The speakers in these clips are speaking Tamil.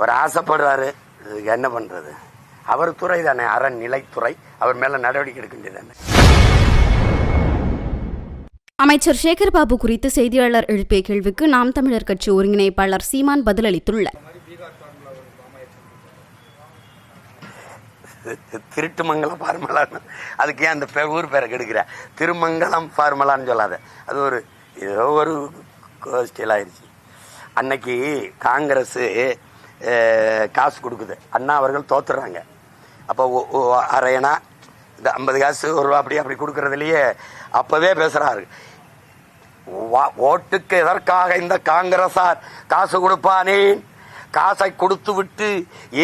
அவர் ஆசைப்படுறாரு, இதுக்கு என்ன பண்றது? அவர் துறை தானே, அறநிலைத்துறை, அவர் மேல நடவடிக்கை எடுக்க வேண்டியதானே. அமைச்சர் சேகர்பாபு குறித்து செய்தியாளர் எழுப்பிய கேள்விக்கு நாம் தமிழர் கட்சி ஒருங்கிணைப்பாளர் சீமான் பதிலளித்துள்ளார். திருட்டுமங்கலம் ஃபார்முலான்னு அதுக்கு ஏன் அந்த ஊர் பேரை கெடுக்கிற? திருமங்கலம் ஃபார்முலான்னு சொல்லாத, அது ஒரு ஏதோ ஒரு கோஷ்டியில் ஆயிடுச்சு. அன்னைக்கு காங்கிரஸ் காசு கொடுக்குது, அண்ணா அவர்கள் தோத்துறாங்க. அப்போ அரையனா இந்த 50 காசு ஒரு ரூபா அப்படி கொடுக்கறதுலயே அப்பவே பேசுறாரு, ஓட்டுக்கு எதற்காக இந்த காங்கிரசார் காசு கொடுப்பானேன்? காசை கொடுத்து விட்டு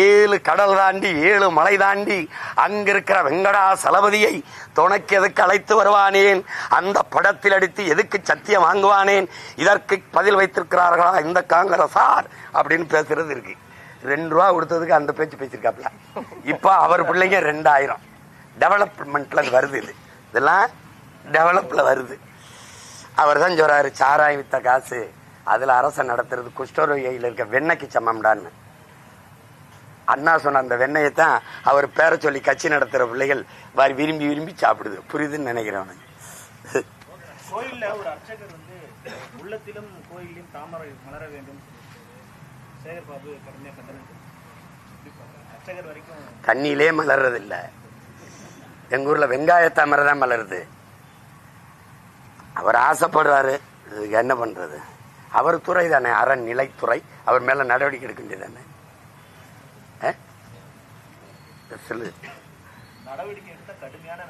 7 கடல் தாண்டி 7 மலை தாண்டி அங்கிருக்கிற வெங்கடாசலபதியை துணைக்கு எதுக்கு அழைத்து வருவானேன்? அந்த படத்தில் அடித்து எதுக்கு சத்தியம் வாங்குவானேன்? இதற்கு பதில் வைத்திருக்கிறார்களா இந்த காங்கிரசார் அப்படின்னு பேசுறது இருக்கு. 2 ரூபா கொடுத்ததுக்கு அந்த பேச்சு பேசிருக்காப்ல. இப்ப அவர் பிள்ளைங்க 2000 டெவலப்மெண்ட்ல வருது. இதெல்லாம் டெவலப்ல வருது. அவர் தான் சொல்றாரு, சாராய் வித்த காசு அதுல அரச நடத்துறது குஷ்டரோகியில் இருக்க வெண்ணெய்க்கு சமம்டான்னு. அண்ணா சொன்ன அந்த வெண்ணெயத்தான் அவர் பேரை சொல்லி கட்சி நடத்துற பிள்ளைகள் விரும்பி விரும்பி சாப்பிடுது. புரியுதுன்னு நினைக்கிறேன். கோயில்ல ஒரு அர்ச்சகர் வந்து உள்ளத்திலும் கோயிலையும் தாமரை மலர வேண்டும். சேகர்பாபு கடுமையா கண்டனம். அர்ச்சகர் வரைக்கும் தண்ணியிலே மலர்றது இல்ல, எங்க ஊர்ல வெங்காய தாமரை தான் மலருது. அவர் ஆசைப்படுறாரு, இதுக்கு என்ன பண்றது? அவர் துறை தானே, அறநிலைத்துறை, அவர் மேல நடவடிக்கை எடுக்க வேண்டியதானே. நடவடிக்கை எடுத்த கடுமையான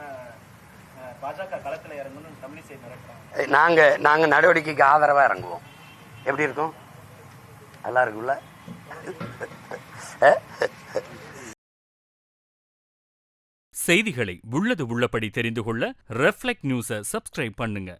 பாஜக களத்துல இறங்கணும் தமிழிசை மிரட்டுறாங்க. நாங்க நடவடிக்கைக்கு ஆதரவா இறங்குவோம். எப்படி இருக்கும்? நல்லா இருக்குல்ல? செய்திகளை உள்ளது உள்ளபடி தெரிந்து கொள்ள ரெஃப்ளெக்ட் நியூஸை சப்ஸ்கிரைப் பண்ணுங்க.